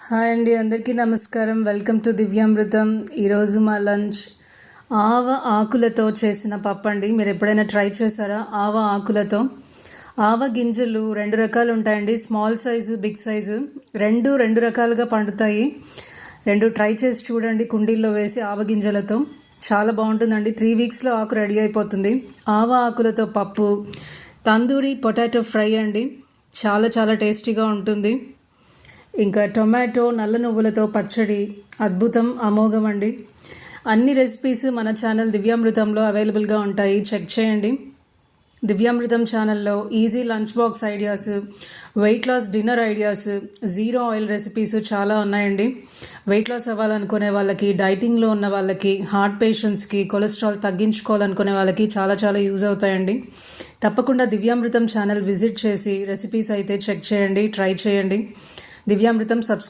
Hi అండి, అందరికీ నమస్కారం. Welcome to Divyamrutham. ఈరోజు మా లంచ్ ఆవ ఆకులతో చేసిన పప్పు అండి. మీరు ఎప్పుడైనా ట్రై చేశారా? ఆవ ఆకులతో. ఆవ గింజలు రెండు రకాలు ఉంటాయండి, స్మాల్ సైజు, బిగ్ సైజు. రెండు రకాలుగా పండుతాయి. రెండు ట్రై చేసి చూడండి, కుండీల్లో వేసి ఆవ గింజలతో. చాలా బాగుంటుందండి. 3 వీక్స్లో ఆకు రెడీ అయిపోతుంది. ఆవ ఆకులతో పప్పు, తందూరి పొటాటో ఫ్రై అండి. చాలా చాలా టేస్టీగా ఉంటుంది. ఇంకా టొమాటో నల్ల నువ్వులతో పచ్చడి, అద్భుతం, అమోఘం అండి. అన్ని రెసిపీస్ మన ఛానల్ దివ్యామృతంలో అవైలబుల్గా ఉంటాయి, చెక్ చేయండి. దివ్యామృతం ఛానల్లో easy lunch box ideas, weight loss dinner ideas, zero oil recipes చాలా ఉన్నాయండి. వెయిట్ లాస్ అవ్వాలనుకునే వాళ్ళకి, డైటింగ్లో ఉన్న వాళ్ళకి, హార్ట్ పేషెంట్స్కి, కొలెస్ట్రాల్ తగ్గించుకోవాలనుకునే వాళ్ళకి చాలా చాలా యూజ్ అవుతాయండి. తప్పకుండా దివ్యామృతం ఛానల్ విజిట్ చేసి రెసిపీస్ అయితే చెక్ చేయండి, ట్రై చేయండి. దివ్యామృతం సబ్స్క్రైబ్